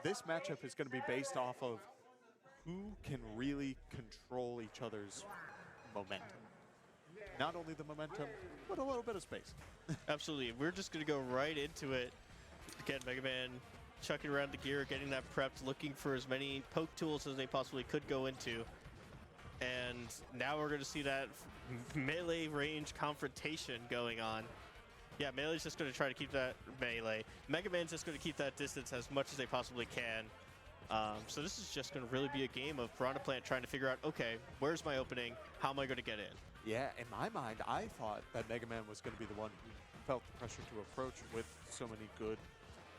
this matchup is going to be based off of who can really control each other's momentum. Not only the momentum, but a little bit of space. Absolutely. We're just going to go right into it. Again, MegaMan chucking around the gear, getting that prepped, looking for as many poke tools as they possibly could go into. And now we're going to see that melee range confrontation going on. Yeah, Melee's just going to try to keep that melee. MegaMan's just going to keep that distance as much as they possibly can. So this is just going to really be a game of PiranhaPlant trying to figure out, okay, where's my opening? How am I going to get in? Yeah, in my mind, I thought that MegaMan was going to be the one who felt the pressure to approach with so many good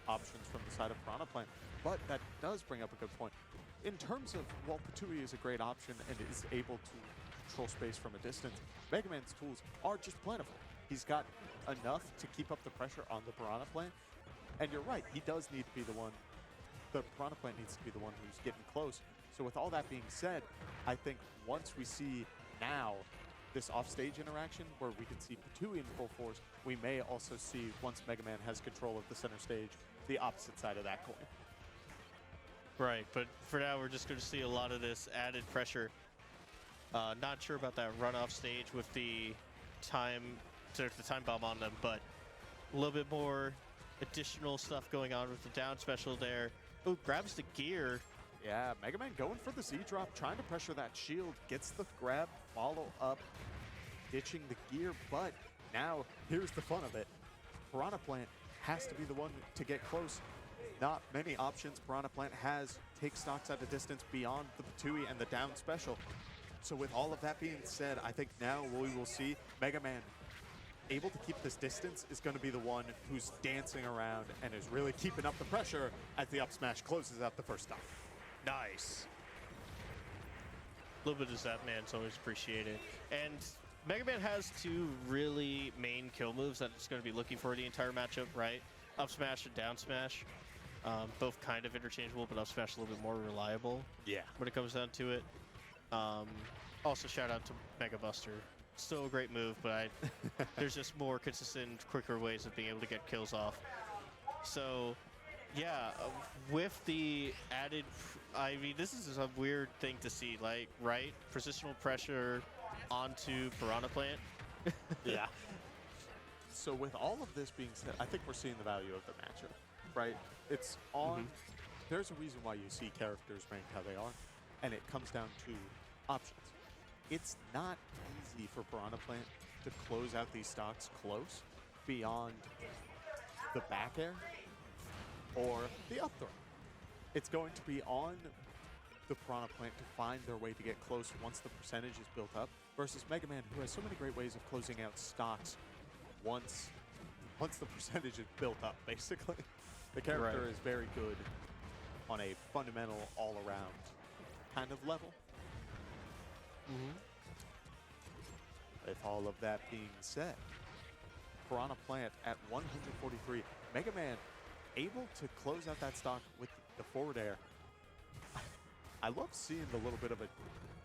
options from the side of PiranhaPlant. But that does bring up a good point. In terms of, while Patui is a great option and is able to control space from a distance, MegaMan's tools are just plentiful. He's got enough to keep up the pressure on the PiranhaPlant. And you're right, he does need to be the one. The PiranhaPlant needs to be the one who's getting close. So with all that being said, I think once we see now this offstage interaction where we can see Patui in full force, we may also see, once MegaMan has control of the center stage, the opposite side of that coin. Right, but for now we're just going to see a lot of this added pressure. Not sure about that runoff stage with the time bomb on them, but a little bit more additional stuff going on with the down special there. Oh, grabs the gear. Yeah, MegaMan going for the Z-drop, trying to pressure that shield, gets the grab, follow up, ditching the gear, but now here's the fun of it. PiranhaPlant has to be the one to get close. Not many options PiranhaPlant has take stocks at a distance beyond the Patui and the down special. So with all of that being said, I think now we will see MegaMan able to keep this distance is going to be the one who's dancing around and is really keeping up the pressure as the up smash closes out the first stock. Nice. A little bit of Zapman's always appreciated. And MegaMan has two really main kill moves that it's going to be looking for the entire matchup, right? Up smash and down smash. Both kind of interchangeable, but up smash a little bit more reliable. Yeah. When it comes down to it. Also, shout out to Mega Buster. Still a great move, but there's just more consistent, quicker ways of being able to get kills off. So, yeah, with the added, I mean, this is a weird thing to see, like, right? Positional pressure onto PiranhaPlant. Yeah. So with all of this being said, I think we're seeing the value of the matchup, right? It's on, there's a reason why you see characters ranked how they are, and it comes down to options. It's not easy for PiranhaPlant to close out these stocks close beyond the back air or the up throw. It's going to be on the PiranhaPlant to find their way to get close once the percentage is built up, versus MegaMan, who has so many great ways of closing out stocks once the percentage is built up, basically. The character is very good on a fundamental all-around kind of level. With all of that being said, PiranhaPlant at 143, MegaMan able to close out that stock with the forward air. I love seeing the little bit of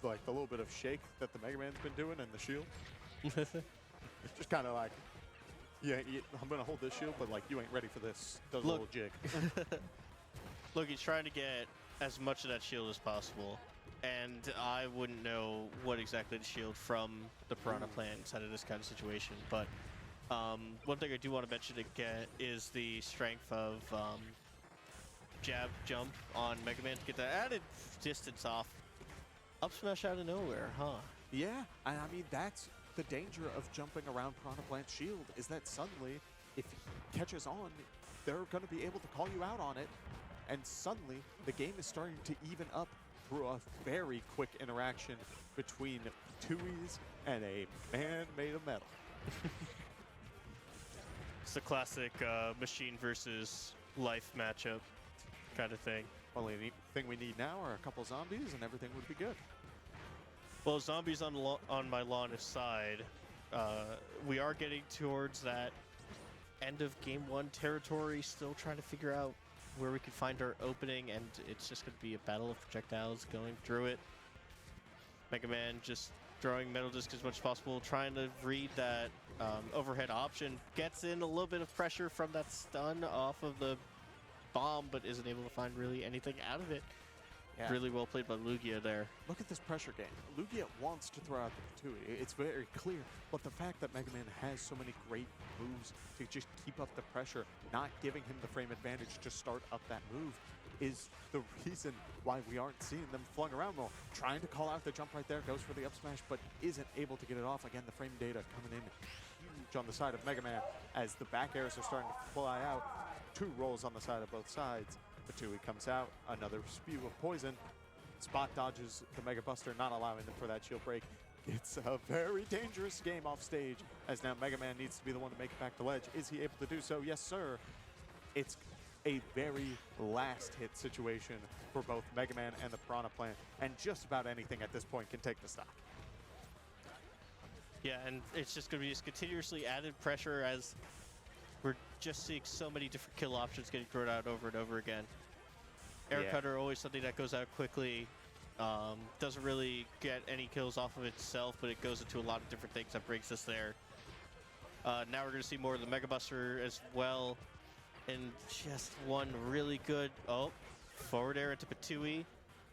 the little bit of shake that the MegaMan's been doing in the shield. It's just kind of like, yeah, I'm gonna hold this shield, but like you ain't ready for this. Does a little jig. Look, he's trying to get as much of that shield as possible. And I wouldn't know what exactly to shield from the PiranhaPlant inside of this kind of situation. But one thing I do want to mention again is the strength of jab jump on MegaMan to get that added distance off. Up smash out of nowhere, huh? Yeah, I mean, that's the danger of jumping around PiranhaPlant's shield, is that suddenly, if it catches on, they're going to be able to call you out on it. And suddenly, the game is starting to even up through a very quick interaction between Tui's and a man made of metal. It's a classic machine versus life matchup kind of thing. Only thing we need now are a couple zombies and everything would be good. Well, zombies on my lawn side. We are getting towards that end of game one territory, still trying to figure out where we can find our opening, and it's just going to be a battle of projectiles going through it. MegaMan just throwing metal disc as much as possible, trying to read that overhead option. Gets in a little bit of pressure from that stun off of the bomb, but isn't able to find really anything out of it. Yeah. Really well played by Lugia there. Look at this pressure game. Lugia wants to throw out the Patui. It's very clear. But the fact that MegaMan has so many great moves to just keep up the pressure, not giving him the frame advantage to start up that move, is the reason why we aren't seeing them flung around more. Trying to call out the jump right there, goes for the up smash, but isn't able to get it off. Again, the frame data coming in huge on the side of MegaMan as the back airs are starting to fly out. 2 rolls on the side of both sides. Patui comes out, another spew of poison. Spot dodges the Mega Buster, not allowing them for that shield break. It's a very dangerous game off stage, as now MegaMan needs to be the one to make it back to ledge. Is he able to do so? Yes, sir. It's a very last hit situation for both MegaMan and the PiranhaPlant, and just about anything at this point can take the stock. Yeah, and it's just going to be just continuously added pressure as we're just seeing so many different kill options getting thrown out over and over again. Air cutter, always something that goes out quickly. Doesn't really get any kills off of itself, but it goes into a lot of different things that brings us there. Now we're going to see more of the Mega Buster as well. And just one really good, forward air into Patui.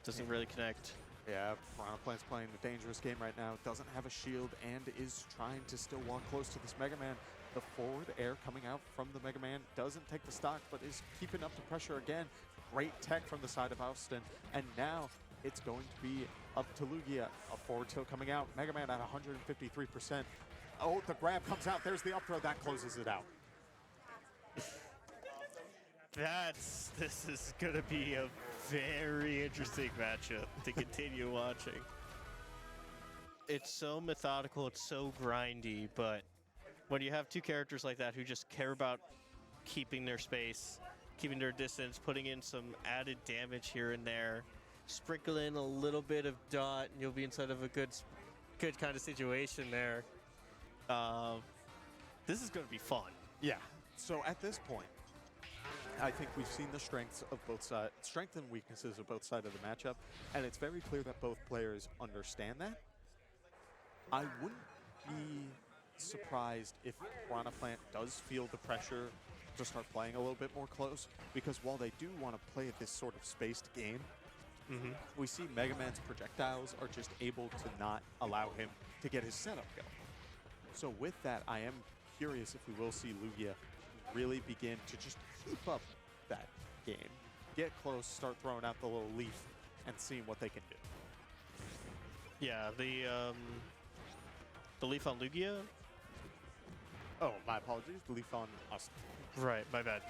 Doesn't really connect. Yeah, PiranhaPlant's playing a dangerous game right now. Doesn't have a shield and is trying to still walk close to this MegaMan. The forward air coming out from the MegaMan doesn't take the stock, but is keeping up the pressure again. Great tech from the side of Aooosten. And now it's going to be up to Lugia. A forward tilt coming out. MegaMan at 153%. Oh, the grab comes out. There's the up throw. That closes it out. This is going to be a very interesting matchup to continue watching. It's so methodical, it's so grindy, but when you have 2 characters like that who just care about keeping their space, keeping their distance, putting in some added damage here and there, sprinkle in a little bit of dot, and you'll be inside of a good kind of situation there. This is going to be fun. Yeah. So at this point, I think we've seen the strengths of both sides, strengths and weaknesses of both sides of the matchup, and it's very clear that both players understand that. I wouldn't be surprised if PiranhaPlant does feel the pressure to start playing a little bit more close, because while they do want to play this sort of spaced game, we see MegaMan's projectiles are just able to not allow him to get his setup going. So with that, I am curious if we will see Lugia really begin to just keep up that game. Get close, start throwing out the little leaf, and seeing what they can do. Yeah, the leaf on Lugia? Oh, my apologies. The leaf on us. Right, my bad.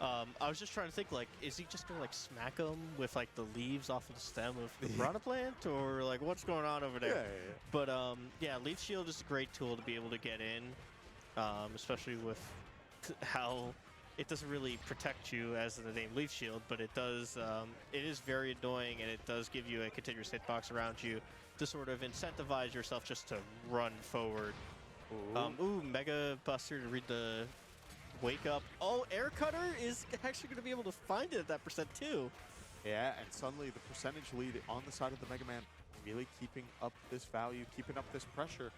I was just trying to think, like, is he just gonna like smack him with like the leaves off of the stem of the PiranhaPlant, or like what's going on over there? Yeah. But yeah, Leaf Shield is a great tool to be able to get in, especially with how it doesn't really protect you as in the name Leaf Shield, but it does. It is very annoying, and it does give you a continuous hitbox around you to sort of incentivize yourself just to run forward. Ooh, Mega Buster to read the wake up. Oh, Air Cutter is actually going to be able to find it at that percent too. Yeah, and suddenly the percentage lead on the side of the MegaMan really keeping up this value, keeping up this pressure.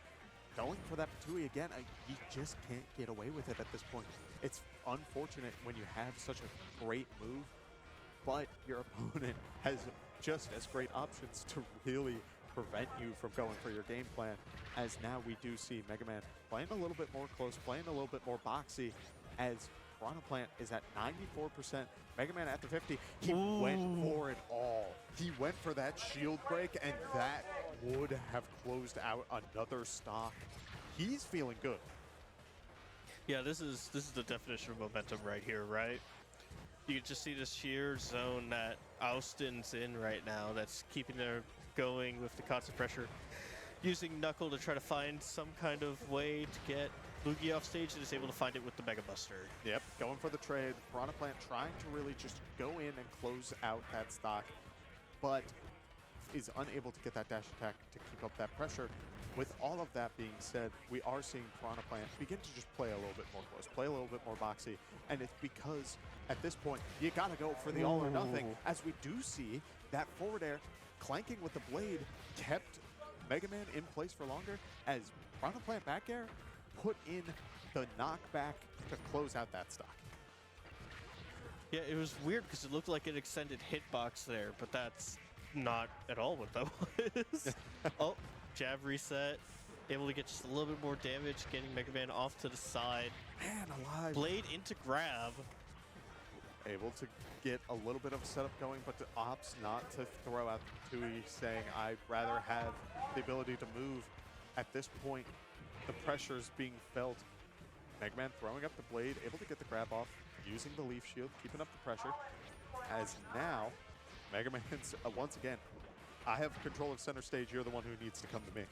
Going for that Patui again, you just can't get away with it at this point. It's unfortunate when you have such a great move, but your opponent has just as great options to really prevent you from going for your game plan, as now we do see MegaMan playing a little bit more close, playing a little bit more boxy, as PiranhaPlant is at 94%, MegaMan at the 50. He went for it all. He went for that shield break, and that would have closed out another stock. He's feeling good. Yeah, this is the definition of momentum right here, right? You can just see this sheer zone that Aoosten's in right now that's keeping her going with the constant pressure. Using Knuckle to try to find some kind of way to get Lugia off stage, and is able to find it with the Mega Buster. Yep, going for the trade. PiranhaPlant trying to really just go in and close out that stock, but is unable to get that dash attack to keep up that pressure. With all of that being said, we are seeing PiranhaPlant begin to just play a little bit more close, play a little bit more boxy, and it's because at this point, you gotta go for the all or nothing, as we do see that forward air clanking with the blade kept MegaMan in place for longer, as PiranhaPlant back air put in the knockback to close out that stock. Yeah, it was weird because it looked like an extended hitbox there, but that's not at all what that was. Oh, jab reset. Able to get just a little bit more damage, getting MegaMan off to the side. Man alive. Blade into grab. Able to get a little bit of a setup going, but opts not to throw out the 2E, saying I'd rather have the ability to move. At this point, the pressure is being felt. MegaMan throwing up the blade, able to get the grab off, using the leaf shield, keeping up the pressure. As now, MegaMan's, once again, I have control of center stage, you're the one who needs to come to me.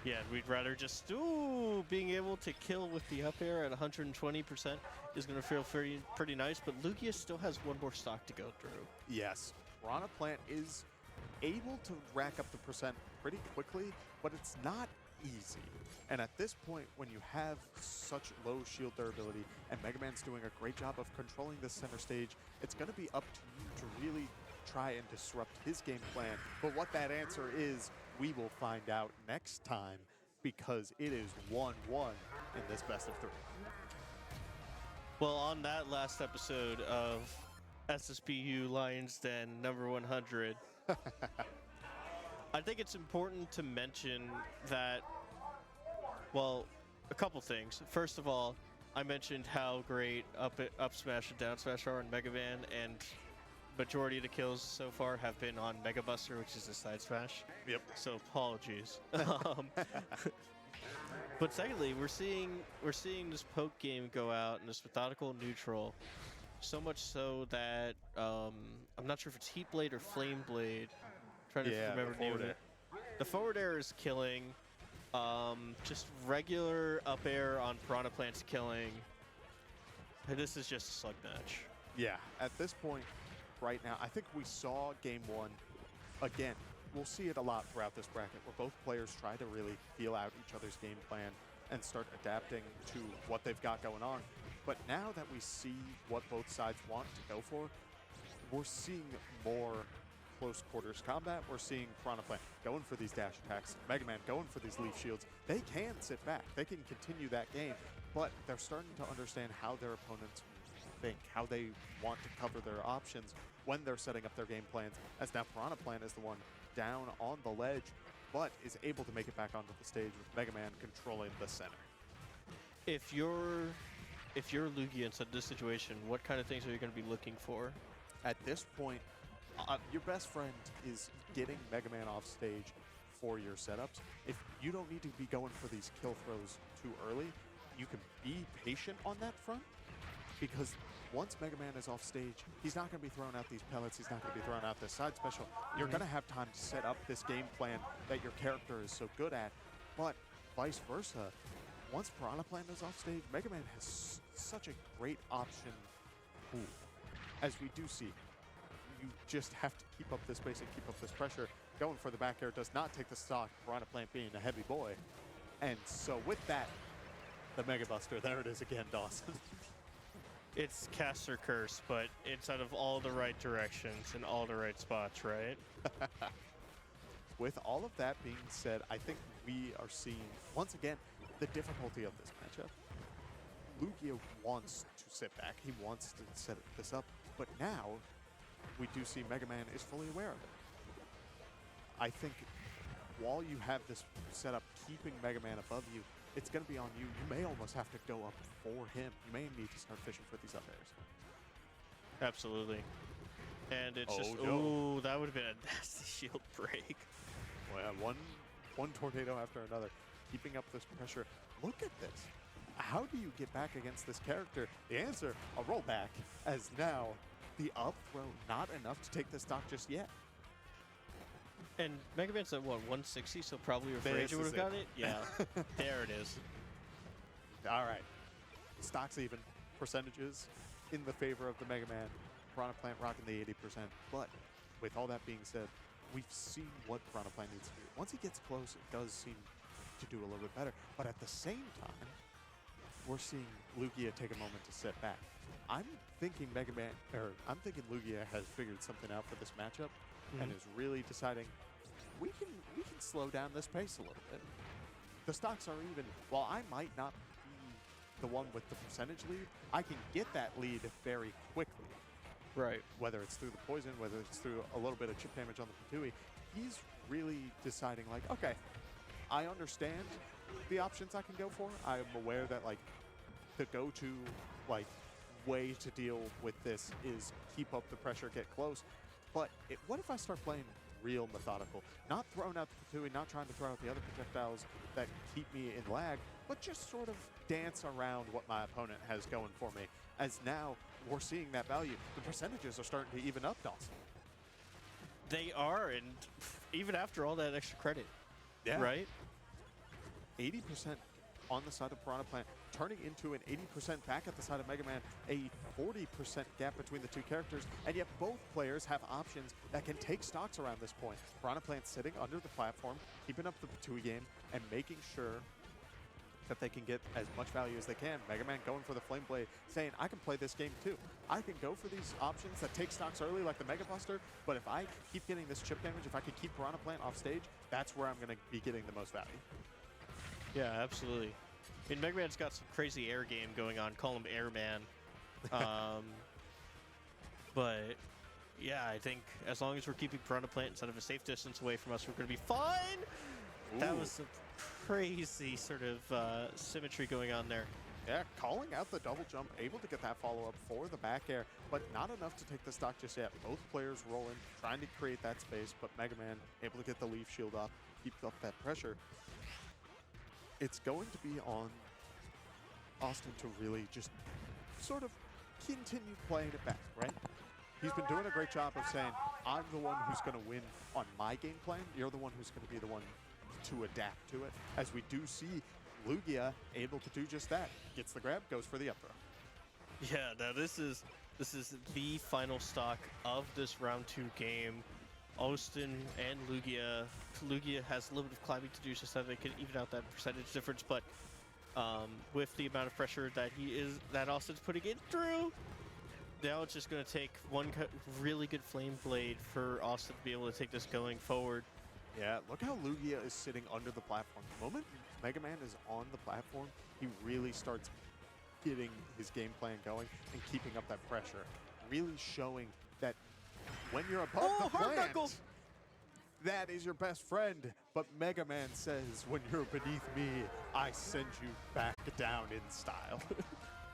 Yeah, we'd rather just, ooh, being able to kill with the up air at 120% is going to feel pretty nice, but Lugia still has one more stock to go through. Yes, PiranhaPlant is able to rack up the percent pretty quickly, but it's not easy. And at this point, when you have such low shield durability, and MegaMan's doing a great job of controlling the center stage, it's going to be up to you to really try and disrupt his game plan. But what that answer is, we will find out next time, because it is 1-1 in this best of 3. Well, on that last episode of SSBU Lions Den number 100, I think it's important to mention that, well, a couple things. First of all, I mentioned how great up smash and down smash are on MegaMan, and majority of the kills so far have been on Mega Buster, which is a side smash. Yep. So apologies. But secondly, we're seeing this poke game go out in this methodical neutral, so much so that I'm not sure if it's Heat Blade or Flame Blade. Trying to remember the name of it. The forward air is killing. Just regular up air on PiranhaPlant's killing. And this is just a slug match. Yeah, at this point, right now, I think we saw game 1. Again, we'll see it a lot throughout this bracket, where both players try to really feel out each other's game plan and start adapting to what they've got going on. But now that we see what both sides want to go for, we're seeing more close quarters combat. We're seeing PiranhaPlant going for these dash attacks, MegaMan going for these leaf shields. They can sit back. They can continue that game, but they're starting to understand how their opponents think, how they want to cover their options when they're setting up their game plans, as now PiranhaPlant is the one down on the ledge, but is able to make it back onto the stage with MegaMan controlling the center. If you're Lugia in this situation, what kind of things are you going to be looking for? At this point, your best friend is getting MegaMan off stage for your setups. If you don't need to be going for these kill throws too early, you can be patient on that front, because once MegaMan is off stage, he's not going to be throwing out these pellets, he's not going to be throwing out this side special. You're going to have time to set up this game plan that your character is so good at, but vice versa. Once PiranhaPlant is off stage, MegaMan has such a great option pool. As we do see, you just have to keep up this pace and keep up this pressure. Going for the back air does not take the stock, PiranhaPlant being a heavy boy. And so with that, the Mega Buster, there it is again, Dawson. It's caster curse, but it's out of all the right directions and all the right spots, right? With all of that being said, I think we are seeing, once again, the difficulty of this matchup. Lugia wants to sit back. He wants to set this up. But now, we do see MegaMan is fully aware of it. I think while you have this setup keeping MegaMan above you, it's going to be on you. You may almost have to go up for him. You may need to start fishing for these up airs. Absolutely. And it's just, no. ooh, that would have been a nasty shield break. Well, one tornado after another, keeping up this pressure. Look at this. How do you get back against this character? The answer, a rollback, as now the up throw not enough to take the stock just yet. And MegaMan's at what, 160, so probably afraid you would have got it? Yeah, there it is. All right, stock's even, percentages in the favor of the MegaMan. PiranhaPlant rocking the 80%, but with all that being said, we've seen what PiranhaPlant needs to do. Once he gets close, it does seem to do a little bit better, but at the same time, we're seeing Lugia take a moment to sit back. I'm thinking Lugia has figured something out for this matchup and is really deciding we can slow down this pace a little bit. The stocks are even. While I might not be the one with the percentage lead, I can get that lead very quickly. Right. Whether it's through the poison, whether it's through a little bit of chip damage on the Patui, he's really deciding like, okay, I understand the options I can go for. I'm aware that like the go-to like way to deal with this is keep up the pressure, get close. But what if I start playing real methodical? Not throwing out the Patui, not trying to throw out the other projectiles that keep me in lag, but just sort of dance around what my opponent has going for me. As now we're seeing that value. The percentages are starting to even up, Dawson. They are, and even after all that extra credit, right? 80% on the side of PiranhaPlant, turning into an 80% back at the side of MegaMan, a 40% gap between the two characters, and yet both players have options that can take stocks around this point. PiranhaPlant sitting under the platform, keeping up the Patui game, and making sure that they can get as much value as they can. MegaMan going for the Flame Blade, saying, I can play this game too. I can go for these options that take stocks early like the Mega Buster, but if I keep getting this chip damage, if I can keep PiranhaPlant off stage, that's where I'm going to be getting the most value. Yeah, absolutely. I mean, MegaMan's got some crazy air game going on. Call him Airman. But yeah, I think as long as we're keeping PiranhaPlant instead of a safe distance away from us, we're going to be fine. Ooh. That was some crazy sort of symmetry going on there. Yeah, calling out the double jump, able to get that follow-up for the back air, but not enough to take the stock just yet. Both players rolling, trying to create that space, but MegaMan able to get the leaf shield up, keep up that pressure. It's going to be on Aooosten to really just sort of continue playing it back, right? He's been doing a great job of saying, I'm the one who's going to win on my game plan. You're the one who's going to be the one to adapt to it. As we do see Lugia able to do just that. Gets the grab, goes for the up throw. Yeah, now this is the final stock of this round 2 game. Aooosten and Lugia. Lugia has a little bit of climbing to do so that they can even out that percentage difference, but with the amount of pressure that Aooosten's putting it through, now it's just going to take one really good Flame Blade for Aooosten to be able to take this going forward. Yeah, look how Lugia is sitting under the platform. The moment MegaMan is on the platform, he really starts getting his game plan going and keeping up that pressure. Really showing that when you're above the plant, that is your best friend. But MegaMan says, when you're beneath me, I send you back down in style.